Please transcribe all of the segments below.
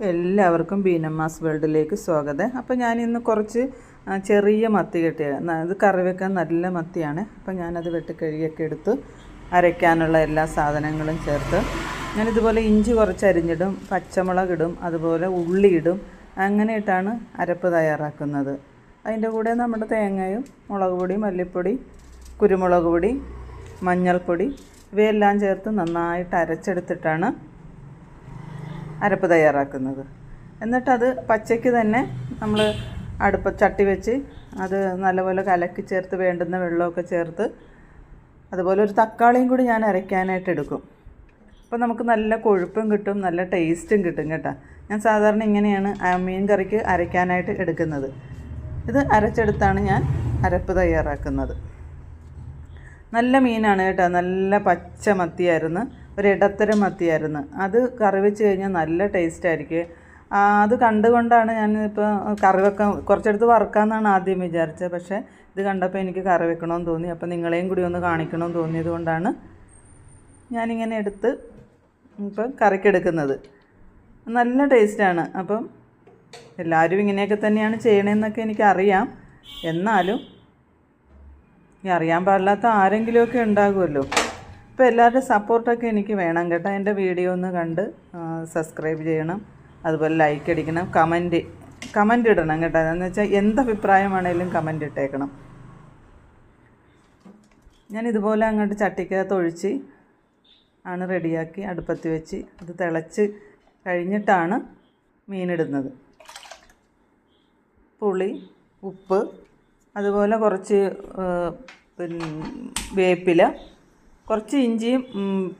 എല്ലാവർക്കും ബീനമ്മാസ് വേൾഡിലേക്ക് സ്വാഗതം. അപ്പോൾ ഞാൻ ഇന്ന് കുറച്ച് ചെറിയ മത്തി കിട്ടിയത്, ഇത് കറി വെക്കാൻ നല്ല മത്തിയാണ്. അപ്പോൾ ഞാനത് വെട്ടിക്കഴുകിയൊക്കെ എടുത്ത് അരയ്ക്കാനുള്ള എല്ലാ സാധനങ്ങളും ചേർത്ത് ഞാനിതുപോലെ ഇഞ്ചി കുറച്ച് അരിഞ്ഞിടും, പച്ചമുളക് ഇടും, അതുപോലെ ഉള്ളി ഇടും. അങ്ങനെയിട്ടാണ് അരപ്പ് തയ്യാറാക്കുന്നത്. അതിൻ്റെ കൂടെ നമ്മുടെ തേങ്ങയും മുളക് പൊടി, മല്ലിപ്പൊടി, കുരുമുളക് പൊടി, മഞ്ഞൾപ്പൊടി ഇവയെല്ലാം ചേർത്ത് നന്നായിട്ട് അരച്ചെടുത്തിട്ടാണ് അരപ്പ് തയ്യാറാക്കുന്നത്. എന്നിട്ടത് പച്ചയ്ക്ക് തന്നെ നമ്മൾ ചട്ടി വെച്ച് അത് നല്ലപോലെ കലക്കി ചേർത്ത് വേണ്ടുന്ന വെള്ളമൊക്കെ ചേർത്ത്, അതുപോലെ ഒരു തക്കാളിയും കൂടി ഞാൻ അരയ്ക്കാനായിട്ട് എടുക്കും. അപ്പോൾ നമുക്ക് നല്ല കൊഴുപ്പും കിട്ടും, നല്ല ടേസ്റ്റും കിട്ടും കേട്ടോ. ഞാൻ സാധാരണ ഇങ്ങനെയാണ് മീൻ കറിക്ക് അരയ്ക്കാനായിട്ട് എടുക്കുന്നത്. ഇത് അരച്ചെടുത്താണ് ഞാൻ അരപ്പ് തയ്യാറാക്കുന്നത്. നല്ല മീനാണ് കേട്ടോ, നല്ല പച്ച മത്തിയായിരുന്നു, ഒരു ഇടത്തരം മത്തിയായിരുന്നു. അത് കറി വെച്ച് കഴിഞ്ഞാൽ നല്ല ടേസ്റ്റായിരിക്കും. അത് കണ്ടുകൊണ്ടാണ് ഞാൻ ഇപ്പോൾ കറി വെക്കാൻ കുറച്ചെടുത്ത് വറുക്കാമെന്നാണ് ആദ്യം വിചാരിച്ചത്. പക്ഷേ ഇത് കണ്ടപ്പോൾ എനിക്ക് കറി വെക്കണമെന്ന് തോന്നി. അപ്പോൾ നിങ്ങളെയും കൂടി ഒന്ന് കാണിക്കണമെന്ന് തോന്നിയത് കൊണ്ടാണ് ഞാനിങ്ങനെ എടുത്ത് ഇപ്പം കറിക്കെടുക്കുന്നത്. നല്ല ടേസ്റ്റാണ്. അപ്പം എല്ലാവരും ഇങ്ങനെയൊക്കെ തന്നെയാണ് ചെയ്യണമെന്നൊക്കെ എനിക്കറിയാം. എന്നാലും അറിയാൻ പാടില്ലാത്ത ആരെങ്കിലുമൊക്കെ ഉണ്ടാകുമല്ലോ. അപ്പോൾ എല്ലാവരുടെ സപ്പോർട്ടൊക്കെ എനിക്ക് വേണം കേട്ടോ. എൻ്റെ വീഡിയോ ഒന്ന് കണ്ട് സബ്സ്ക്രൈബ് ചെയ്യണം, അതുപോലെ ലൈക്ക് അടിക്കണം, കമൻറ്റ് ഇടണം കേട്ടോ. എന്ന് വെച്ചാൽ എന്തഭിപ്രായമാണേലും കമൻറ്റ് ഇട്ടേക്കണം. ഞാനിതുപോലെ അങ്ങോട്ട് ചട്ടിക്കകത്ത് ഒഴിച്ച് ആണ് റെഡിയാക്കി അടുപ്പത്ത് വെച്ച് അത് തിളച്ച് കഴിഞ്ഞിട്ടാണ് മീനിടുന്നത്. പുളി, ഉപ്പ്, അതുപോലെ കുറച്ച് വേപ്പില, കുറച്ച് ഇഞ്ചിയും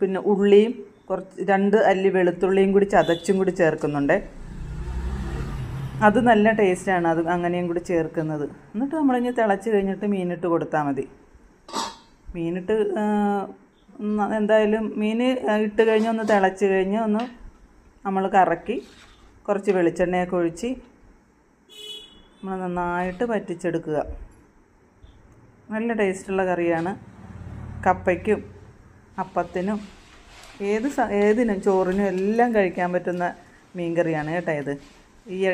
പിന്നെ ഉള്ളിയും കുറച്ച് 2 അല്ലി വെളുത്തുള്ളിയും കൂടി ചതച്ചും കൂടി ചേർക്കുന്നുണ്ട്. അത് നല്ല ടേസ്റ്റാണ്, അത് അങ്ങനെയും കൂടി ചേർക്കുന്നത്. എന്നിട്ട് നമ്മളിങ്ങനെ തിളച്ച് കഴിഞ്ഞിട്ട് മീനിട്ട് കൊടുത്താൽ മതി. മീനിട്ട് എന്തായാലും മീൻ ഇട്ട് കഴിഞ്ഞ് ഒന്ന് തിളച്ച് കഴിഞ്ഞ് ഒന്ന് നമ്മൾ കറക്കി കുറച്ച് വെളിച്ചെണ്ണയൊക്കെ ഒഴിച്ച് നമ്മൾ നന്നായിട്ട് വറ്റിച്ചെടുക്കുക. നല്ല ടേസ്റ്റുള്ള കറിയാണ്. കപ്പയ്ക്കും അപ്പത്തിനും ഏതിനും ചോറിനും എല്ലാം കഴിക്കാൻ പറ്റുന്ന മീൻ കറിയാണ് കേട്ടോ ഇത്.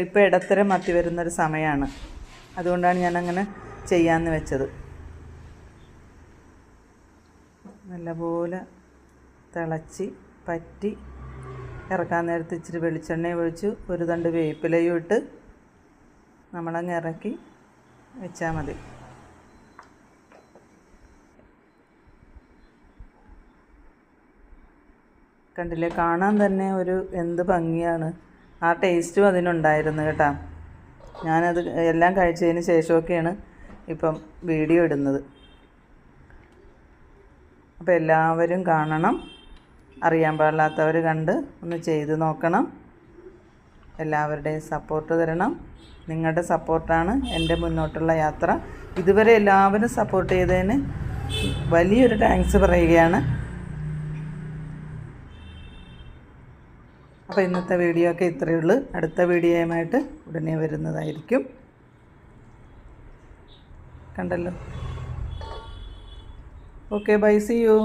ഇപ്പോൾ ഇടത്തരം മത്തി വരുന്നൊരു സമയമാണ്, അതുകൊണ്ടാണ് ഞാനങ്ങനെ ചെയ്യാമെന്ന് വെച്ചത്. നല്ലപോലെ തിളച്ച് പറ്റി ഇറക്കാൻ നേരത്ത് ഇച്ചിരി വെളിച്ചെണ്ണ ഒഴിച്ച് ഒരു തണ്ട് വേപ്പിലയും ഇട്ട് നമ്മളങ്ങ് ഇറക്കി വെച്ചാൽ മതി. കണ്ടില്ലേ, കാണാൻ തന്നെ ഒരു എന്ത് ഭംഗിയാണ്. ആ ടേസ്റ്റും അതിനുണ്ടായിരുന്നു കേട്ടോ. ഞാനത് എല്ലാം കഴിച്ചതിന് ശേഷമൊക്കെയാണ് ഇപ്പം വീഡിയോ ഇടുന്നത്. അപ്പോൾ എല്ലാവരും കാണണം, അറിയാൻ പാടില്ലാത്തവർ കണ്ട് ഒന്ന് ചെയ്ത് നോക്കണം. എല്ലാവരുടെയും സപ്പോർട്ട് തരണം. നിങ്ങളുടെ സപ്പോർട്ടാണ് എൻ്റെ മുന്നോട്ടുള്ള യാത്ര. ഇതുവരെ എല്ലാവരും സപ്പോർട്ട് ചെയ്തതിന് വലിയൊരു താങ്ക്സ് പറയുകയാണ്. അപ്പോൾ ഇന്നത്തെ വീഡിയോ ഒക്കെ ഇത്രയേ ഉള്ളൂ. അടുത്ത വീഡിയോയുമായിട്ട് ഉടനെ വരുന്നതായിരിക്കും. കണ്ടല്ലോ. Okay, bye, see U.